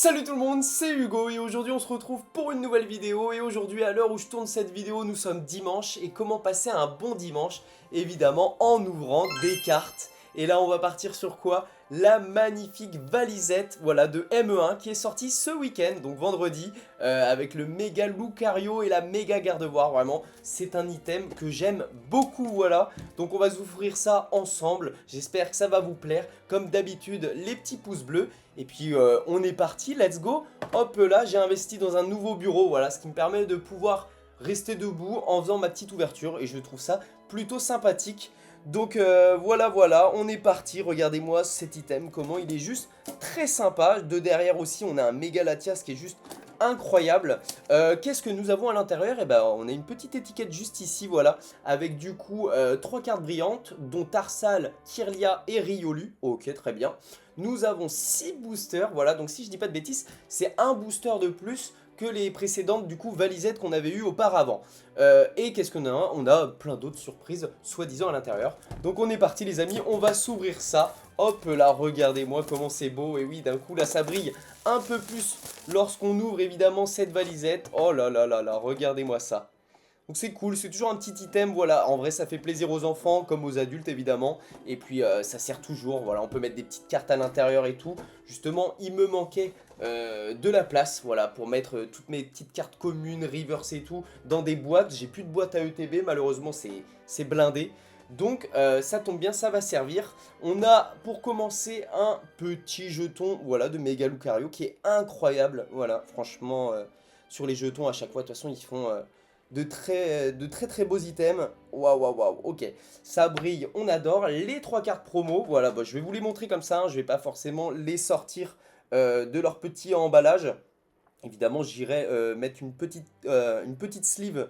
Salut tout le monde, c'est Hugo et aujourd'hui on se retrouve pour une nouvelle vidéo et aujourd'hui à l'heure où je tourne cette vidéo nous sommes dimanche et comment passer un bon dimanche? Évidemment en ouvrant des cartes et là on va partir sur quoi? La magnifique valisette voilà, de ME1 qui est sortie ce week-end, donc vendredi, avec le méga Lucario et la méga gardevoir, vraiment c'est un item que j'aime beaucoup voilà. Donc on va s'ouvrir ça ensemble, j'espère que ça va vous plaire, comme d'habitude les petits pouces bleus. Et puis on est parti, let's go. Hop là, j'ai investi dans un nouveau bureau, voilà, ce qui me permet de pouvoir rester debout en faisant ma petite ouverture. Et je trouve ça plutôt sympathique. Donc voilà, on est parti. Regardez-moi cet item, comment il est juste très sympa. De derrière aussi, on a un méga Latias qui est juste incroyable. Qu'est-ce que nous avons à l'intérieur? Eh ben, on a une petite étiquette juste ici, voilà, avec du coup 3 cartes brillantes, dont Tarsal, Kirlia et Riolu. Ok, très bien. Nous avons 6 boosters, voilà, donc si je dis pas de bêtises, c'est un booster de plus que les précédentes du coup valisettes qu'on avait eu auparavant. Et qu'est-ce qu'on a? On a plein d'autres surprises soi-disant à l'intérieur. Donc on est parti les amis, on va s'ouvrir ça. Hop là, regardez-moi comment c'est beau. Et oui, d'un coup là ça brille un peu plus lorsqu'on ouvre évidemment cette valisette. Oh là là là là, regardez-moi ça. Donc c'est cool, c'est toujours un petit item, voilà, en vrai ça fait plaisir aux enfants comme aux adultes évidemment. Et puis ça sert toujours, voilà, on peut mettre des petites cartes à l'intérieur et tout. Justement, il me manquait de la place, voilà, pour mettre toutes mes petites cartes communes, reverse et tout, dans des boîtes. J'ai plus de boîte à ETB, malheureusement c'est blindé. Donc ça tombe bien, ça va servir. On a pour commencer un petit jeton, voilà, de Mega Lucario qui est incroyable, voilà, franchement, sur les jetons à chaque fois, de toute façon ils font... de très beaux items. Waouh, waouh, waouh. Ok, ça brille, on adore. Les 3 cartes promo, voilà, bah, je vais vous les montrer comme ça. Hein, je vais pas forcément les sortir de leur petit emballage. Évidemment, j'irai mettre une petite sleeve,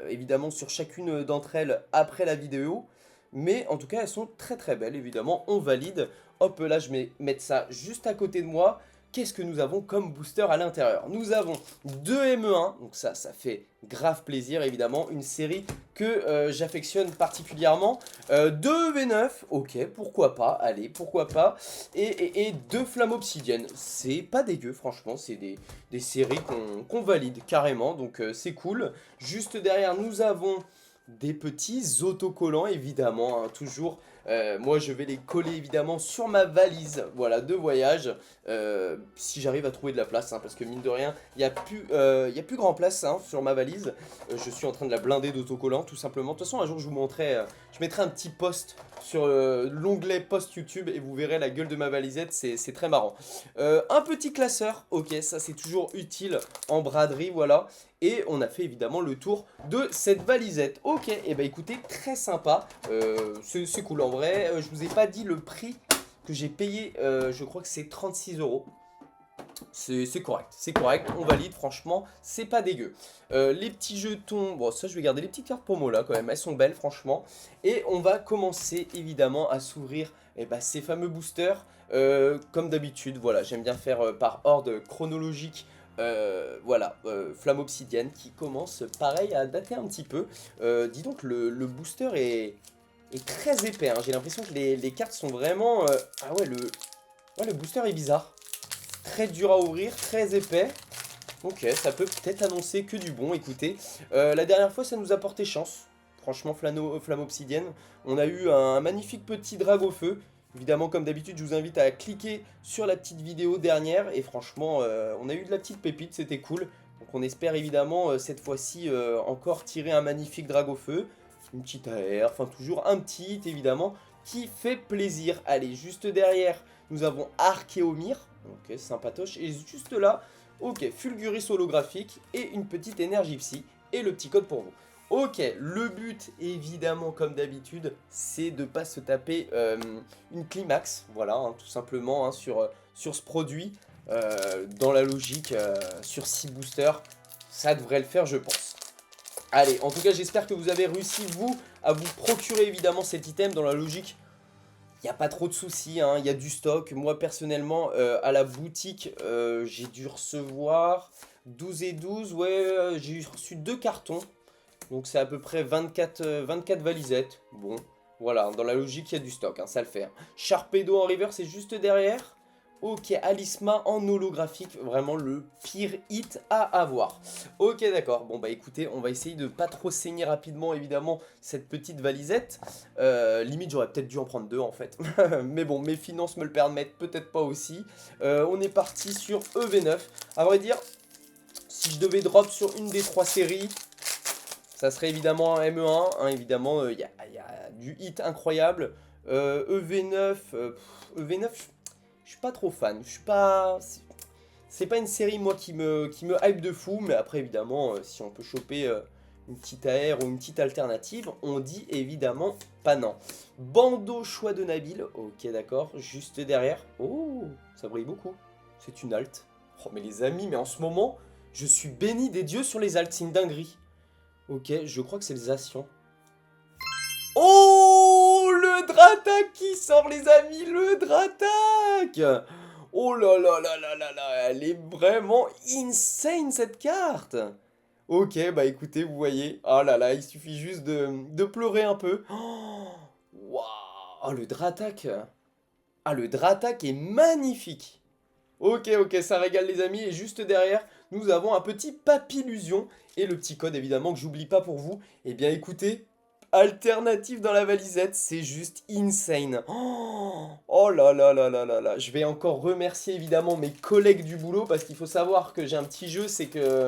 évidemment, sur chacune d'entre elles après la vidéo. Mais en tout cas, elles sont très belles, évidemment, on valide. Hop, là, je vais mettre ça juste à côté de moi. Qu'est-ce que nous avons comme booster à l'intérieur? Nous avons 2 ME1, donc ça fait grave plaisir, évidemment. Une série que j'affectionne particulièrement. 2 V9, ok, pourquoi pas, allez, pourquoi pas. Et 2 flammes obsidiennes, c'est pas dégueu, franchement, c'est des séries qu'on valide carrément, donc c'est cool. Juste derrière, nous avons des petits autocollants, évidemment, hein, toujours. Moi, je vais les coller, évidemment, sur ma valise, voilà, de voyage, si j'arrive à trouver de la place, hein, parce que mine de rien, il n'y a plus grand place hein, sur ma valise. Je suis en train de la blinder d'autocollants, tout simplement. De toute façon, un jour, je vous montrerai, je mettrai un petit post sur l'onglet post YouTube et vous verrez la gueule de ma valisette, c'est très marrant. Un petit classeur, ok, ça c'est toujours utile en braderie, voilà. Et on a fait évidemment le tour de cette valisette. Ok, et bah écoutez, très sympa, c'est cool en vrai. Je vous ai pas dit le prix que j'ai payé, je crois que c'est 36 euros. C'est correct, on valide, franchement, c'est pas dégueu. Les petits jetons, bon ça je vais garder les petites cartes promo là quand même, elles sont belles franchement. Et on va commencer évidemment à s'ouvrir ces fameux boosters. Comme d'habitude, voilà, j'aime bien faire par ordre chronologique. Voilà, flamme obsidienne qui commence pareil à dater un petit peu. Dis donc le booster est très épais, hein. J'ai l'impression que les cartes sont vraiment... Ah ouais, le booster est bizarre. Très dur à ouvrir, très épais. Ok, ça peut peut-être annoncer que du bon, écoutez. La dernière fois, ça nous a porté chance. Franchement, flamme obsidienne. On a eu un magnifique petit drague au feu. Évidemment, comme d'habitude, je vous invite à cliquer sur la petite vidéo dernière. Et franchement, on a eu de la petite pépite, c'était cool. Donc on espère évidemment, cette fois-ci, encore tirer un magnifique drague au feu. Une petite AR, enfin toujours un petit hit, évidemment, qui fait plaisir. Allez, juste derrière, nous avons Archéomir. Ok, sympatoche. Et juste là, ok, Fulguris holographique et une petite énergie psy. Et le petit code pour vous. Ok, le but, évidemment, comme d'habitude, c'est de ne pas se taper une climax. Voilà, hein, tout simplement, hein, sur ce produit. Dans la logique, sur 6 boosters, ça devrait le faire, je pense. Allez, en tout cas, j'espère que vous avez réussi, vous, à vous procurer, évidemment, cet item dans la logique. Il n'y a pas trop de soucis, hein, il y a du stock. Moi, personnellement, à la boutique, j'ai dû recevoir 12 et 12. Ouais, j'ai reçu 2 cartons. Donc, c'est à peu près 24 valisettes. Bon, voilà, dans la logique, il y a du stock, hein, ça le fait. Hein. Sharpedo en river, c'est juste derrière. Ok, Alisma en holographique, vraiment le pire hit à avoir. Ok, d'accord. Bon, bah écoutez, on va essayer de pas trop saigner rapidement, évidemment, cette petite valisette. Limite, j'aurais peut-être dû en prendre deux, en fait. Mais bon, mes finances me le permettent, peut-être pas aussi. On est parti sur EV9. À vrai dire, si je devais drop sur une des trois séries, ça serait évidemment un ME1. Hein, évidemment, il y a du hit incroyable. EV9, EV9, je suis pas trop fan. Je suis pas. C'est pas une série, moi, qui me hype de fou. Mais après, évidemment, si on peut choper une petite AR ou une petite alternative, on dit évidemment pas non. Bandeau choix de Nabil. Ok, d'accord. Juste derrière. Oh, ça brille beaucoup. C'est une alt. Oh, mais les amis, mais en ce moment, je suis béni des dieux sur les alts. C'est une dinguerie. Ok, je crois que c'est le Zacian. Oh, le Dratak qui sort, les amis, le Dratak. Oh là là là là là là, elle est vraiment insane cette carte. Ok, bah écoutez, vous voyez, oh là là, il suffit juste de pleurer un peu. Oh, waouh, oh, le Dratak. Ah, le Dratak est magnifique. Ok, ok, ça régale les amis. Et juste derrière, nous avons un petit Papillusion. Et le petit code, évidemment, que j'oublie pas pour vous. Eh bien, écoutez, alternative dans la valisette, c'est juste insane. Oh, oh là là là là là là. Je vais encore remercier, évidemment, mes collègues du boulot. Parce qu'il faut savoir que j'ai un petit jeu, c'est que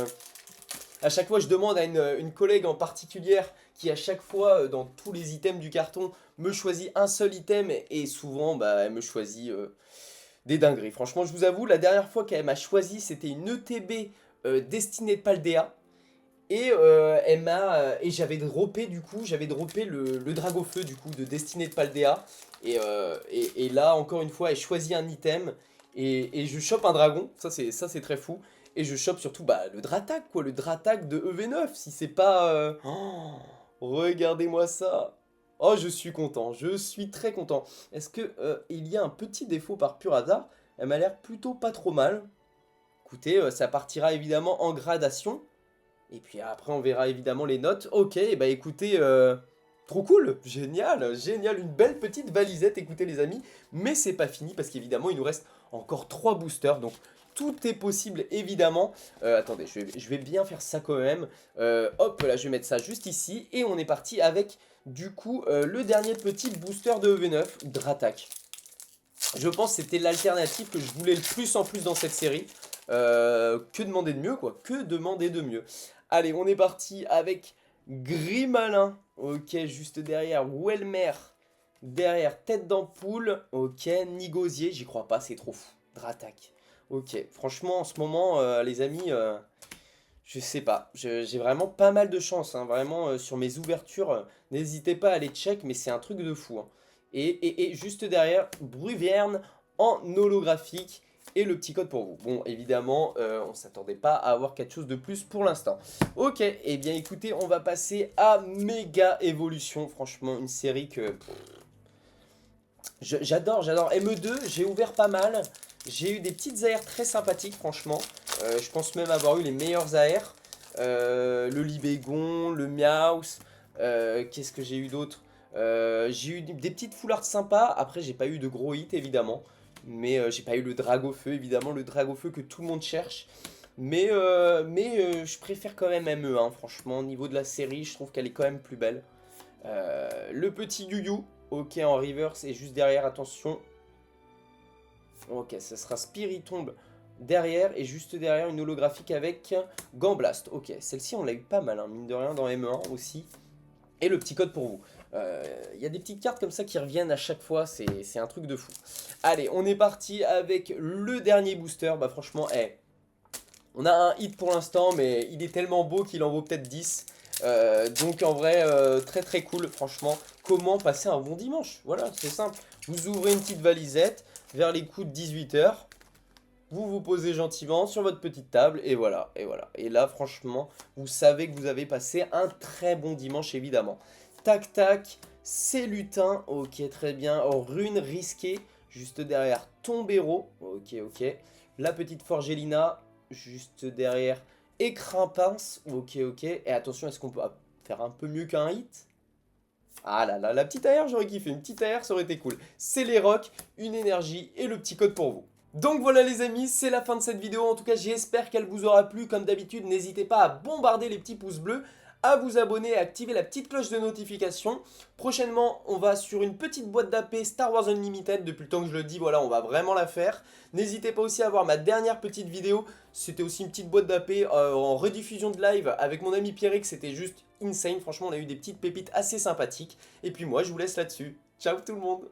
à chaque fois, je demande à une collègue en particulière qui, à chaque fois, dans tous les items du carton, me choisit un seul item. Et souvent, bah, elle me choisit... des dingueries. Franchement, je vous avoue, la dernière fois qu'elle m'a choisi, c'était une ETB destinée de Paldea. Et j'avais droppé du coup, j'avais droppé le Dragofeu du coup de Destinée de Paldea. Et là, encore une fois, elle choisit un item. Et je chope un dragon, ça c'est très fou. Et je chope surtout bah, le Dratak, quoi, le Dratak de EV9. Si c'est pas... Oh, regardez-moi ça. Oh, je suis content, je suis très content. Est-ce que il y a un petit défaut par pur hasard? Elle m'a l'air plutôt pas trop mal. Écoutez, ça partira évidemment en gradation. Et puis après, on verra évidemment les notes. Ok, bah écoutez, trop cool, génial, génial, une belle petite valisette, écoutez les amis. Mais c'est pas fini parce qu'évidemment, il nous reste encore 3 boosters. Donc tout est possible évidemment. Attendez, je vais bien faire ça quand même. Hop, là, je vais mettre ça juste ici. Et on est parti avec, du coup, le dernier petit booster de EV9, Dratak. Je pense que c'était l'alternative que je voulais le plus en plus dans cette série. Que demander de mieux, quoi? Que demander de mieux? Allez, on est parti avec Grimalin. Ok, juste derrière Welmer. Derrière Tête d'Ampoule. Ok, Nigosier. J'y crois pas, c'est trop fou. Dratak. Ok, franchement, en ce moment, les amis, je sais pas. J'ai vraiment pas mal de chance. Hein. Vraiment, sur mes ouvertures, n'hésitez pas à les check, mais c'est un truc de fou. Hein. Et juste derrière, Bruvierne en holographique et le petit code pour vous. Bon, évidemment, on s'attendait pas à avoir quelque chose de plus pour l'instant. Ok, et eh bien écoutez, on va passer à Méga Évolution. Franchement, une série que j'adore. ME2, j'ai ouvert pas mal. J'ai eu des petites AR très sympathiques, franchement. Je pense même avoir eu les meilleurs AR. Le Libégon, le Miaus. Qu'est-ce que j'ai eu d'autre? J'ai eu des petites foulards sympas. Après, j'ai pas eu de gros hits, évidemment. Mais j'ai pas eu le Dragofeu, évidemment. Le Dragofeu que tout le monde cherche. Mais je préfère quand même ME1, franchement. Au niveau de la série, je trouve qu'elle est quand même plus belle. Le petit Yu-Yu. Ok, en reverse. Et juste derrière, attention. Ok, ça sera Spiritomb derrière. Et juste derrière, une holographique avec Gamblast. Ok, celle-ci, on l'a eu pas mal, hein, mine de rien, dans ME1 aussi. Et le petit code pour vous. Il y a des petites cartes comme ça qui reviennent à chaque fois, c'est un truc de fou. Allez, on est parti avec le dernier booster. Bah franchement, on a un hit pour l'instant, mais il est tellement beau qu'il en vaut peut-être 10. Donc en vrai, très très cool, franchement. Comment passer un bon dimanche? Voilà, c'est simple. Vous ouvrez une petite valisette vers les coups de 18 h. Vous vous posez gentiment sur votre petite table et voilà, et voilà. Et là, franchement, vous savez que vous avez passé un très bon dimanche, évidemment. Tac, tac, c'est lutin, ok, très bien. Oh, rune risquée, juste derrière Tombero, ok, ok. La petite Forgelina, juste derrière Écrin pince, ok, ok. Et attention, est-ce qu'on peut faire un peu mieux qu'un hit? Ah là là, la petite AR, j'aurais kiffé. Une petite AR, ça aurait été cool. C'est les rocks, une énergie et le petit code pour vous. Donc voilà les amis, c'est la fin de cette vidéo, en tout cas j'espère qu'elle vous aura plu. Comme d'habitude, n'hésitez pas à bombarder les petits pouces bleus, à vous abonner et à activer la petite cloche de notification. Prochainement, on va sur une petite boîte d'AP Star Wars Unlimited, depuis le temps que je le dis, voilà, on va vraiment la faire. N'hésitez pas aussi à voir ma dernière petite vidéo, c'était aussi une petite boîte d'AP en rediffusion de live avec mon ami Pierrick, c'était juste insane, franchement on a eu des petites pépites assez sympathiques. Et puis moi je vous laisse là-dessus, ciao tout le monde!